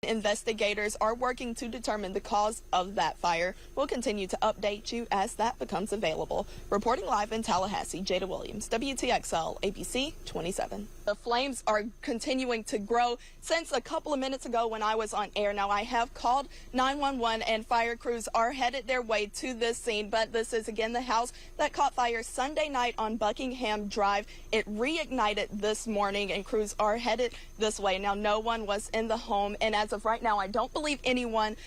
Investigators are working to determine the cause of that fire. We'll continue to update you as that becomes available. Reporting live in Tallahassee, Jada Williams, WTXL, ABC 27. The flames are continuing to grow since a couple of minutes ago when I was on air. Now, I have called 911 and fire crews are headed their way to this scene, but this is again the house that caught fire Sunday night on Buckingham Drive. It reignited this morning and crews are headed this way. Now, no one was in the home, and as of right now, I don't believe anyone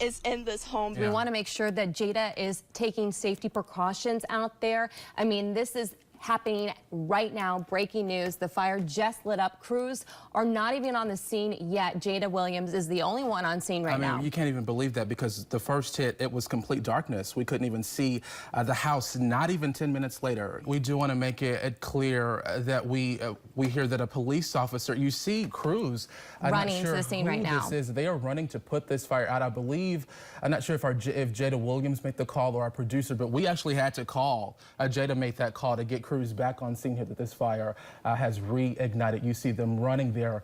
is in this home. We want to make sure that Jada is taking safety precautions out there. I mean, this is happening right now. Breaking news. The fire just lit up. Crews are not even on the scene yet. Jada Williams is the only one on scene right now. You can't even believe that because the first hit, it was complete darkness. We couldn't even see the house. Not even 10 minutes later. We do want to make it clear that we hear that a police officer, you see crews running to the scene right now. This is. They are running to put this fire out. I believe, I'm not sure if Jada Williams made the call or our producer, but we actually had to call. Jada made that call to get crews back on scene here that this fire has reignited. You see them running there,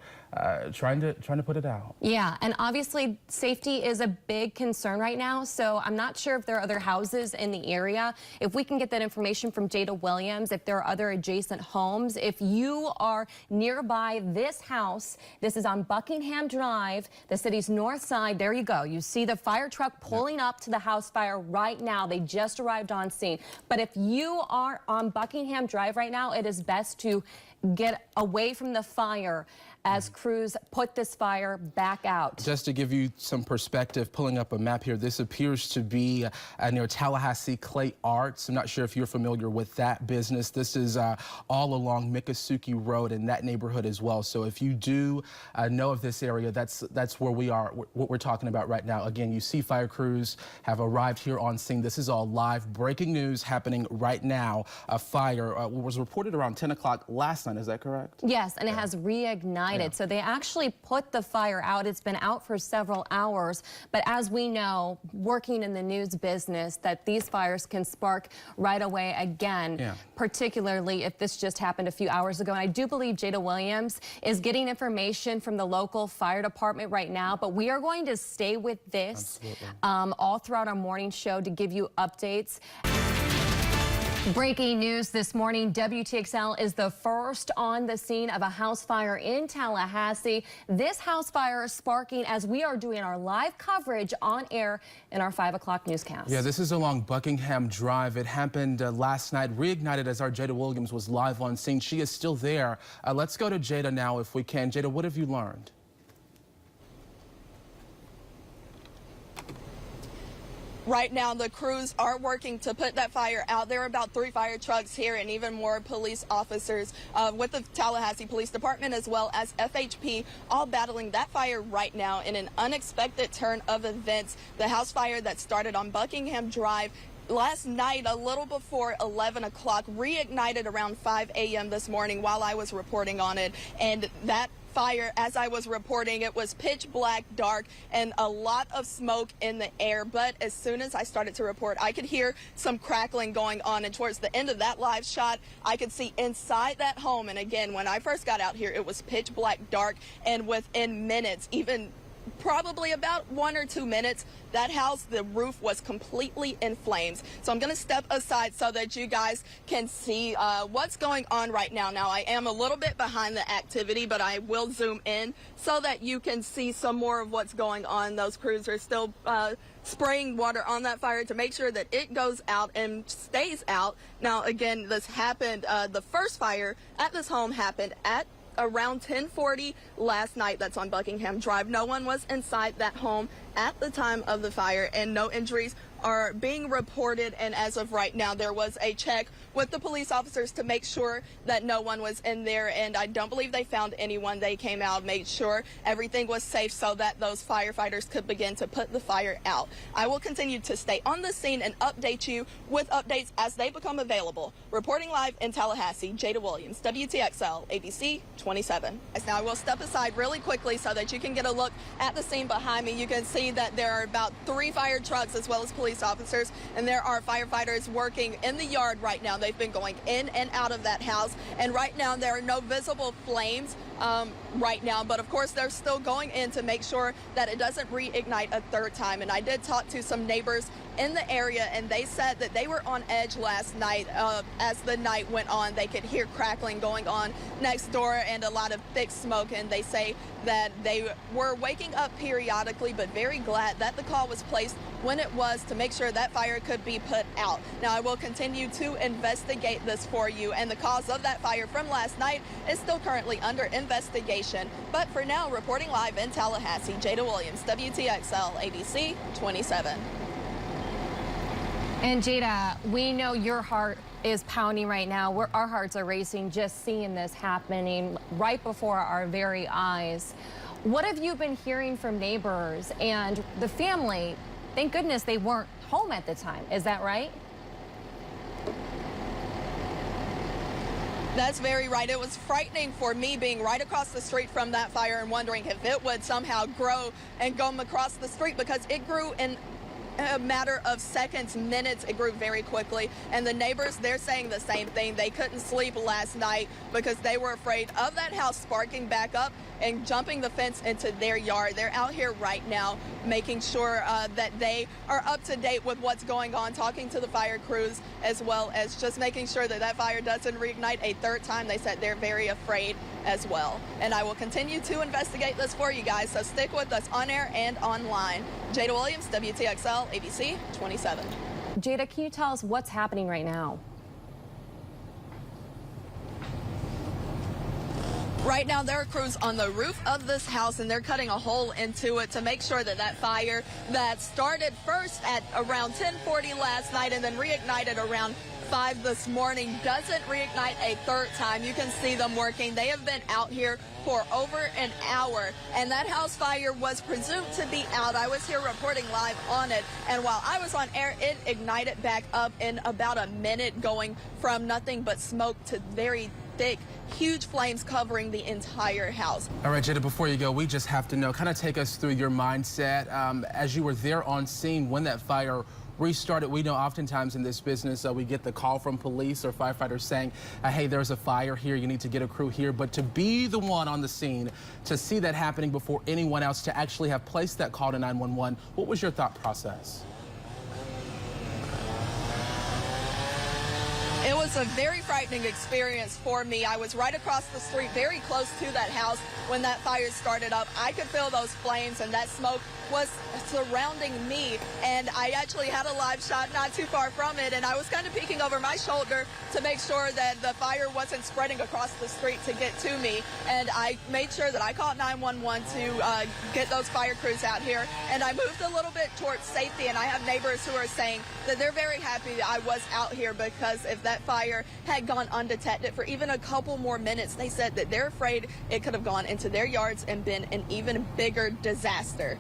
trying to put it out. Yeah, and obviously safety is a big concern right now. So I'm not sure if there are other houses in the area. If we can get that information from Jada Williams, if there are other adjacent homes, if you are nearby this house, this is on Buckingham Drive, the city's north side. There you go. You see the fire truck pulling up to the house fire right now. They just arrived on scene. But if you are on Buckingham Drive right now, it is best to get away from the fire as crews put this fire back out. Just to give you some perspective, pulling up a map here, this appears to be near Tallahassee Clay Arts. I'm not sure if you're familiar with that business. This is all along Miccosukee Road in that neighborhood as well. So if you do know of this area, that's where we are, what we're talking about right now. Again, you see fire crews have arrived here on scene. This is all live breaking news happening right now. A fire was reported around 10 o'clock last night. Is that correct? Yes, and it has reignited. Yeah. So they actually put the fire out. It's been out for several hours. But as we know, working in the news business, that these fires can spark right away again, particularly if this just happened a few hours ago. And I do believe Jada Williams is getting information from the local fire department right now. But we are going to stay with this all throughout our morning show to give you updates. Breaking news this morning, WTXL is the first on the scene of a house fire in Tallahassee. This house fire is sparking as we are doing our live coverage on air in our 5 o'clock newscast. Yeah, this is along Buckingham Drive. It happened last night, reignited as our Jada Williams was live on scene. She is still there. Let's go to Jada now if we can. Jada, what have you learned? Right now, the crews are working to put that fire out. There are about 3 fire trucks here and even more police officers with the Tallahassee Police Department as well as FHP, all battling that fire right now in an unexpected turn of events. The house fire that started on Buckingham Drive last night, a little before 11 o'clock, reignited around 5 a.m. this morning while I was reporting on it. And that fire, as I was reporting, it was pitch black, dark, and a lot of smoke in the air. But as soon as I started to report, I could hear some crackling going on. And towards the end of that live shot, I could see inside that home. And again, when I first got out here, it was pitch black, dark, and within minutes, even probably about 1 or 2 minutes, that house, the roof was completely in flames. So I'm going to step aside so that you guys can see what's going on right now. Now, I am a little bit behind the activity, but I will zoom in so that you can see some more of what's going on. Those crews are still spraying water on that fire to make sure that it goes out and stays out. Now, again, this happened, the first fire at this home happened at around 10:40 last night. That's on Buckingham Drive. No one was inside that home at the time of the fire, and no injuries are being reported. And as of right now, there was a check with the police officers to make sure that no one was in there, and I don't believe they found anyone. They came out, made sure everything was safe so that those firefighters could begin to put the fire out. I will continue to stay on the scene and update you with updates as they become available. Reporting live in Tallahassee, Jada Williams, WTXL, ABC 27. Now I will step aside really quickly so that you can get a look at the scene behind me. You can see that there are about 3 fire trucks as well as police officers, and there are firefighters working in the yard right now. They've been going in and out of that house, and right now there are no visible flames right now, but of course they're still going in to make sure that it doesn't reignite a third time. And I did talk to some neighbors in the area, and they said that they were on edge last night. As the night went on, they could hear crackling going on next door and a lot of thick smoke, and they say that they were waking up periodically, but very glad that the call was placed when it was to make sure that fire could be put out. Now, I will continue to investigate this for you, and the cause of that fire from last night is still currently under investigation. But for now, reporting live in Tallahassee, Jada Williams, WTXL ABC 27. And Jada, we know your heart is pounding right now. Our hearts are racing just seeing this happening right before our very eyes. What have you been hearing from neighbors and the family? Thank goodness they weren't home at the time. Is that right? That's very right. It was frightening for me being right across the street from that fire and wondering if it would somehow grow and go across the street, because it grew in a matter of seconds, minutes. It grew very quickly, and the neighbors, they're saying the same thing. They couldn't sleep last night because they were afraid of that house sparking back up and jumping the fence into their yard. They're out here right now making sure that they are up to date with what's going on, talking to the fire crews, as well as just making sure that that fire doesn't reignite a third time. They said they're very afraid as well. And I will continue to investigate this for you guys, so stick with us on air and online. Jada Williams, WTXL ABC 27. Jada, can you tell us what's happening right now? Right now, there are crews on the roof of this house, and they're cutting a hole into it to make sure that that fire that started first at around 10:40 last night and then reignited around 5 this morning doesn't reignite a third time. You can see them working. They have been out here for over an hour, and that house fire was presumed to be out. I was here reporting live on it, and while I was on air, it ignited back up in about a minute, going from nothing but smoke to very thick, huge flames covering the entire house. All right, Jada, before you go, we just have to know, kind of take us through your mindset as you were there on scene when that fire restarted. We know oftentimes in this business we get the call from police or firefighters saying, hey, there's a fire here, you need to get a crew here. But to be the one on the scene, to see that happening before anyone else, to actually have placed that call to 911, what was your thought process? It was a very frightening experience for me. I was right across the street, very close to that house when that fire started up. I could feel those flames, and that smoke was surrounding me, and I actually had a live shot not too far from it, and I was kind of peeking over my shoulder to make sure that the fire wasn't spreading across the street to get to me, and I made sure that I called 911 to get those fire crews out here, and I moved a little bit towards safety, and I have neighbors who are saying that they're very happy that I was out here, because if that fire had gone undetected for even a couple more minutes, they said that they're afraid it could have gone into their yards and been an even bigger disaster.